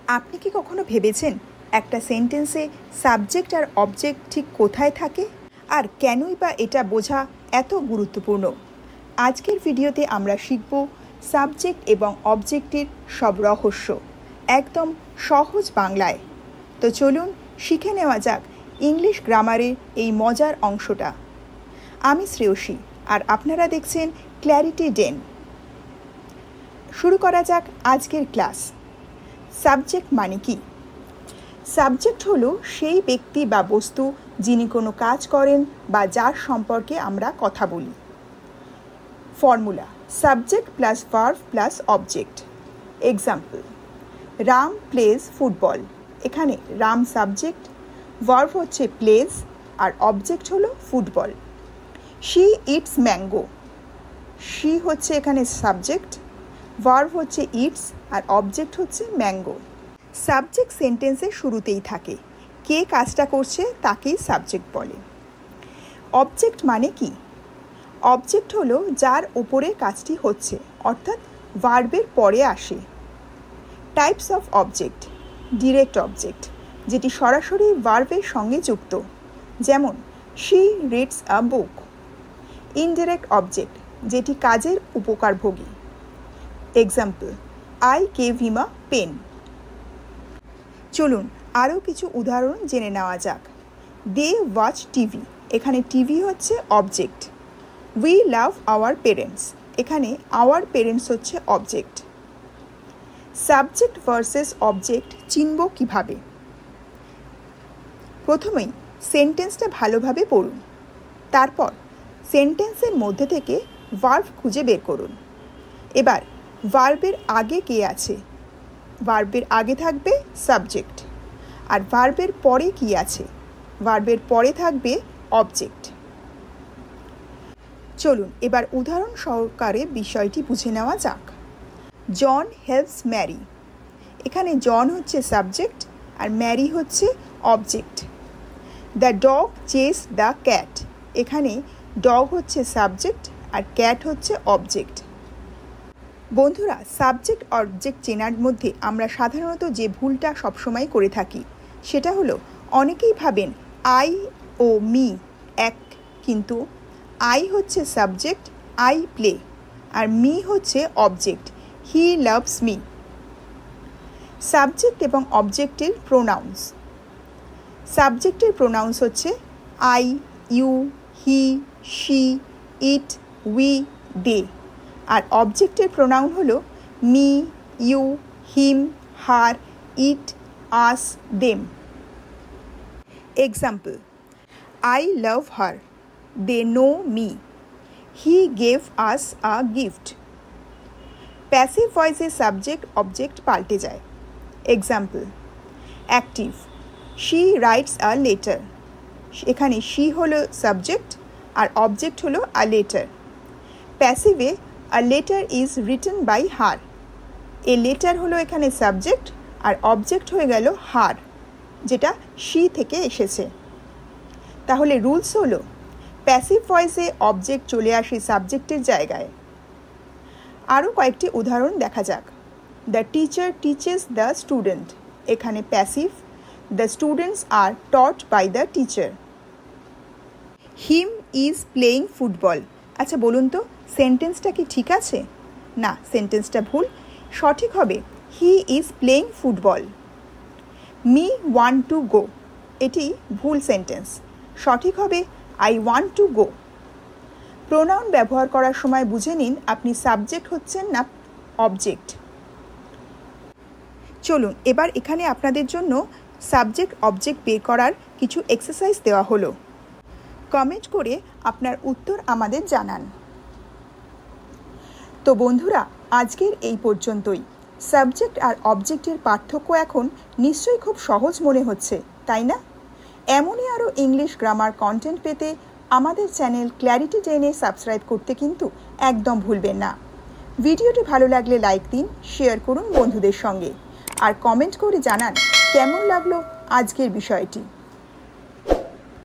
আপনি কি কখনো ভেবেছেন একটা সেন্টেন্সে সাবজেক্ট আর অবজেক্ট ঠিক কোথায় থাকে আর কেনই বা এটা বোঝা এত গুরুত্বপূর্ণ? আজকের ভিডিওতে আমরা শিখব সাবজেক্ট এবং অবজেক্টের সব রহস্য একদম সহজ বাংলায়। তো চলুন শিখে নেওয়া যাক ইংলিশ গ্রামারের এই মজার অংশটা। আমি শ্রেয়সী আর আপনারা দেখছেন ক্ল্যারিটি ডেন। শুরু করা যাক আজকের ক্লাস। সাবজেক্ট মানে কি? সাবজেক্ট হলো সেই ব্যক্তি বা বস্তু যিনি কোনো কাজ করেন বা যার সম্পর্কে আমরা কথা বলি। Formula: subject plus verb plus object. Example: Ram plays football. এখানে রাম সাবজেক্ট, ভার্ব হচ্ছে প্লেজ আর অবজেক্ট হলো football. She eats mango. She হচ্ছে এখানে সাবজেক্ট, ভার্ব হচ্ছে ইটস আর অবজেক্ট হচ্ছে ম্যাঙ্গো। সাবজেক্ট সেন্টেন্সের শুরুতেই থাকে, কে কাজটা করছে তাকেই সাবজেক্ট বলে। অবজেক্ট মানে কি? অবজেক্ট হলো যার উপরে কাজটি হচ্ছে, অর্থাৎ ভার্বের পরে আসে। Types of object: direct object, যেটি সরাসরি ভার্বের সঙ্গে যুক্ত, যেমন she reads a book. Indirect object, যেটি কাজের উপকারভোগী। Example: I gave him a pen. চলুন আরও কিছু উদাহরণ জেনে নেওয়া যাক। They watch TV. এখানে টিভি হচ্ছে object. We love our parents. এখানে আওয়ার পেরেন্টস হচ্ছে অবজেক্ট। সাবজেক্ট ভার্সেস অবজেক্ট চিনব কিভাবে? প্রথমেই সেন্টেন্সটা ভালোভাবে পড়ুন, তারপর সেন্টেন্সের মধ্যে থেকে ভার্ব খুঁজে বের করুন। এবার ভার্বের আগে কে আছে? ভার্বের আগে থাকবে সাবজেক্ট, আর ভার্বের পরে কি আছে? ভার্বের পরে থাকবে অবজেক্ট। চলুন এবার উদাহরণ সহকারে বিষয়টি বুঝে নেওয়া যাক। John helps Mary. এখানে জন হচ্ছে সাবজেক্ট আর ম্যারি হচ্ছে object. The dog chase the cat. এখানে ডগ হচ্ছে সাবজেক্ট আর ক্যাট হচ্ছে অবজেক্ট। বন্ধুরা, সাবজেক্ট অবজেক্ট চেনার মধ্যে আমরা সাধারণত যে ভুলটা সবসময় করে থাকি সেটা হলো অনেকেই ভাবেন আই ও মি এক, কিন্তু আই হচ্ছে সাবজেক্ট, আই প্লে, আর মি হচ্ছে object, he loves me. Subject এবং অবজেক্টের প্রোনাউন্স: সাবজেক্টের প্রোনাউন্স হচ্ছে I, you, he, she, it, we, they, আর অবজেক্টের প্রোনাউন হলো me, you, him, her, it, us, them. Example: I love her. They know me. He gave us a gift. Passive ভয়েসে subject object পাল্টে যায়। Example: active: she writes a letter. এখানে she হলো subject আর object হলো আ letter. প্যাসিভে a letter is written by her. A letter হলো এখানে সাবজেক্ট আর অবজেক্ট হয়ে গেল হার, যেটা শি থেকে এসেছে। তাহলে রুলস হলো প্যাসিভ ভয়েসে অবজেক্ট চলে আসে সাবজেক্টের জায়গায়। আরও কয়েকটি উদাহরণ দেখা যাক। The teacher teaches the student. এখানে passive, the students are taught by the teacher. Him is playing football. আচ্ছা বলুন তো, সেন্টেন্সটা কি ঠিক আছে? না, সেন্টেন্সটা ভুল। সঠিক হবে he is playing football. Me want to go. এটি ভুল সেন্টেন্স। সঠিক হবে I want to go. Pronoun ব্যবহার করার সময় বুঝে নিন আপনি সাবজেক্ট হচ্ছেন না অবজেক্ট। চলুন এবার এখানে আপনাদের জন্য সাবজেক্ট অবজেক্ট বের করার কিছু এক্সারসাইজ দেওয়া হলো। কমেন্ট করে আপনার উত্তর আমাদের জানান। তো বন্ধুরা, আজকের এই পর্যন্তই। সাবজেক্ট আর অবজেক্টের পার্থক্য এখন নিশ্চয়ই খুব সহজ মনে হচ্ছে, তাই না? এমনই আরও ইংলিশ গ্রামার কন্টেন্ট পেতে আমাদের চ্যানেল ক্ল্যারিটি ডেনে সাবস্ক্রাইব করতে কিন্তু একদম ভুলবেন না। ভিডিওটি ভালো লাগলে লাইক দিন, শেয়ার করুন বন্ধুদের সঙ্গে, আর কমেন্ট করে জানান কেমন লাগলো আজকের বিষয়টি।